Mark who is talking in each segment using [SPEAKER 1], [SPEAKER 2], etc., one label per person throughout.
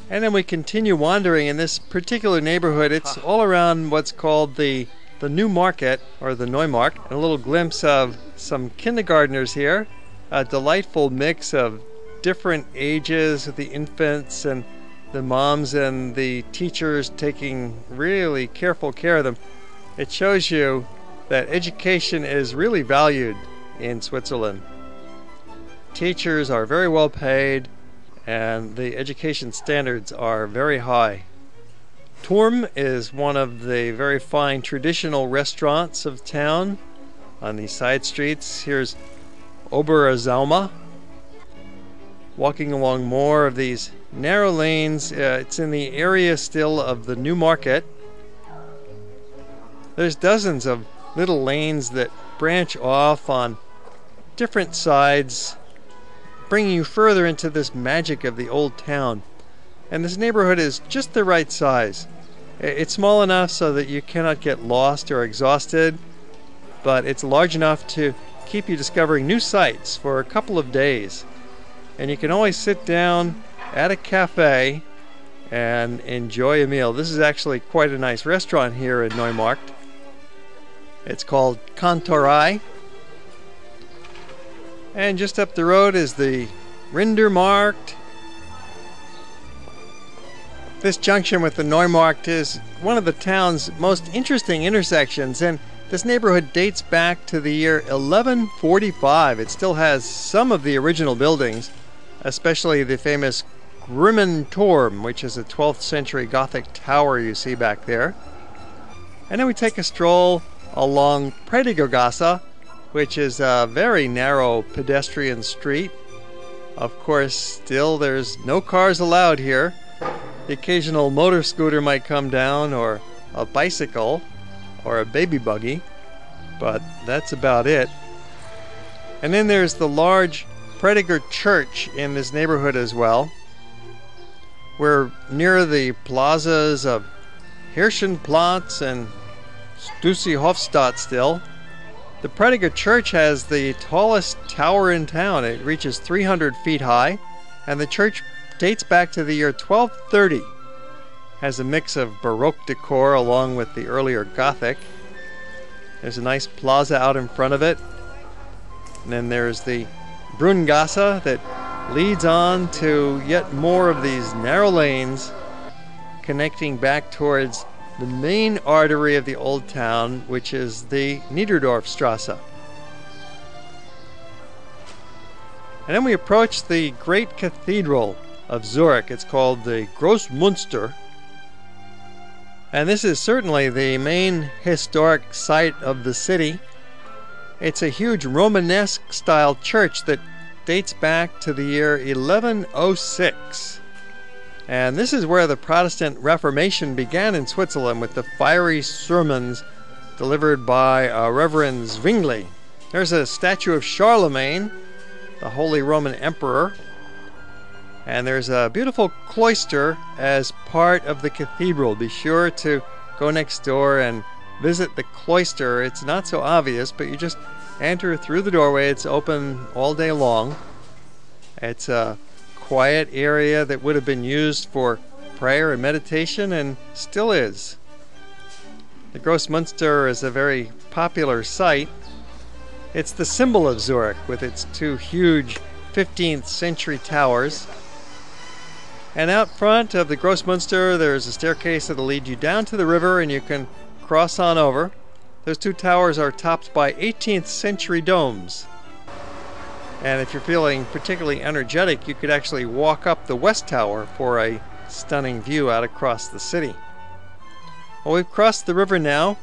[SPEAKER 1] And then we continue wandering in this particular neighborhood. It's all around what's called the New Market, or the Neumarkt. And a little glimpse of some kindergartners here. A delightful mix of different ages of the infants and the moms and the teachers taking really careful care of them. It shows you that education is really valued in Switzerland. Teachers are very well paid and the education standards are very high. Turm is one of the very fine traditional restaurants of town. On these side streets, here's Obere Zaune. Walking along more of these narrow lanes, it's in the area still of the New Market. There's dozens of little lanes that branch off on different sides, bringing you further into this magic of the old town. And this neighborhood is just the right size. It's small enough so that you cannot get lost or exhausted, but it's large enough to keep you discovering new sights for a couple of days. And you can always sit down at a cafe and enjoy a meal. This is actually quite a nice restaurant here in Neumarkt. It's called Kantorei. And just up the road is the Rindermarkt. This junction with the Neumarkt is one of the town's most interesting intersections, and this neighborhood dates back to the year 1145. It still has some of the original buildings, especially the famous Grimmen Turm, which is a 12th century Gothic tower you see back there. And then we take a stroll along Predigergasse, which is a very narrow pedestrian street. Of course, still there's no cars allowed here. The occasional motor scooter might come down, or a bicycle, or a baby buggy, but that's about it. And then there's the large Prediger Church in this neighborhood as well. We're near the plazas of Hirschenplatz and Stussy-Hofstadt still. The Prediger Church has the tallest tower in town. It reaches 300 feet high, and the church dates back to the year 1230. Has a mix of Baroque decor along with the earlier Gothic. There's a nice plaza out in front of it. And then there's the Brunngasse that leads on to yet more of these narrow lanes connecting back towards the main artery of the old town, which is the Niederdorfstrasse. And then we approach the great cathedral of Zurich. It's called the Grossmünster. And this is certainly the main historic site of the city. It's a huge Romanesque style church that dates back to the year 1106. And this is where the Protestant Reformation began in Switzerland, with the fiery sermons delivered by Reverend Zwingli. There's a statue of Charlemagne, the Holy Roman Emperor. And there's a beautiful cloister as part of the cathedral. Be sure to go next door and visit the cloister. It's not so obvious, but you just enter through the doorway. It's open all day long. It's a quiet area that would have been used for prayer and meditation, and still is. The Grossmünster is a very popular site. It's the symbol of Zurich, with its two huge 15th century towers. And out front of the Grossmünster, there's a staircase that'll lead you down to the river, and you can cross on over. Those two towers are topped by 18th century domes. And if you're feeling particularly energetic, you could actually walk up the West Tower for a stunning view out across the city. Well, we've crossed the river now.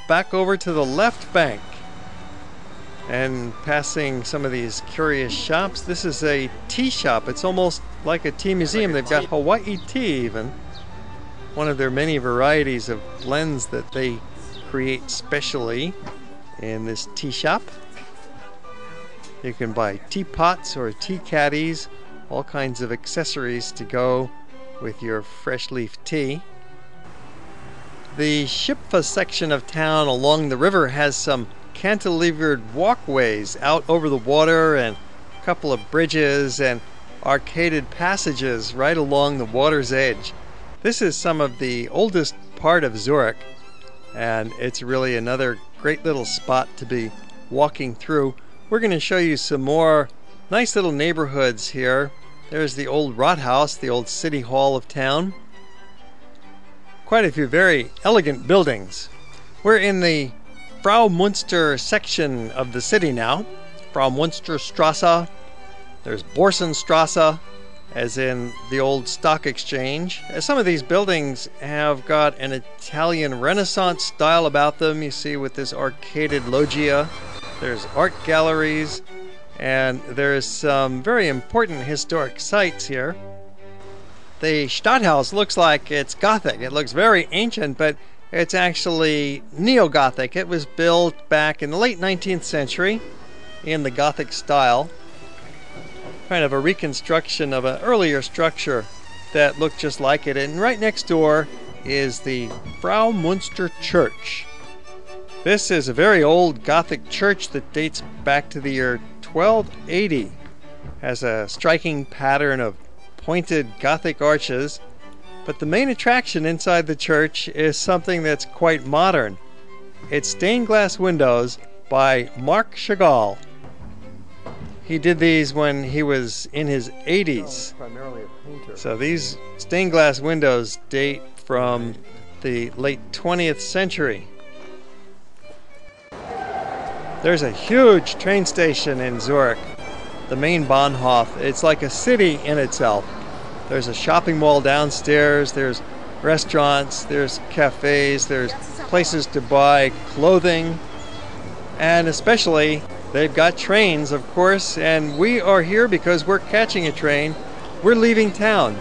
[SPEAKER 1] Back over to the left bank. And passing some of these curious shops. This is a tea shop. It's almost like a tea museum. They've got Hawaii tea even. One of their many varieties of blends that they create specially in this tea shop. You can buy teapots or tea caddies, all kinds of accessories to go with your fresh leaf tea. The Schipfer section of town along the river has some cantilevered walkways out over the water, and a couple of bridges, and arcaded passages right along the water's edge. This is some of the oldest part of Zurich, and it's really another great little spot to be walking through. We're going to show you some more nice little neighborhoods here. There's the old Rathaus, the old city hall of town. Quite a few very elegant buildings. We're in the Fraumunster section of the city now. Fraumunsterstrasse. There's Borsenstrasse, as in the old stock exchange. Some of these buildings have got an Italian Renaissance style about them. You see with this arcaded loggia. There's art galleries, and there's some very important historic sites here. The Stadthaus looks like it's Gothic. It looks very ancient, but it's actually neo-Gothic. It was built back in the late 19th century in the Gothic style. Kind of a reconstruction of an earlier structure that looked just like it. And right next door is the Fraumunster Church. This is a very old Gothic church that dates back to the year 1280. Has a striking pattern of pointed Gothic arches, but the main attraction inside the church is something that's quite modern. It's stained glass windows by Marc Chagall. He did these when he was in his 80s.
[SPEAKER 2] Primarily a painter.
[SPEAKER 1] So these stained glass windows date from the late 20th century. There's a huge train station in Zurich, the main Bahnhof. It's like a city in itself. There's a shopping mall downstairs, there's restaurants, there's cafes, there's places to buy clothing, and especially they've got trains, of course, and we are here because we're catching a train. We're leaving town.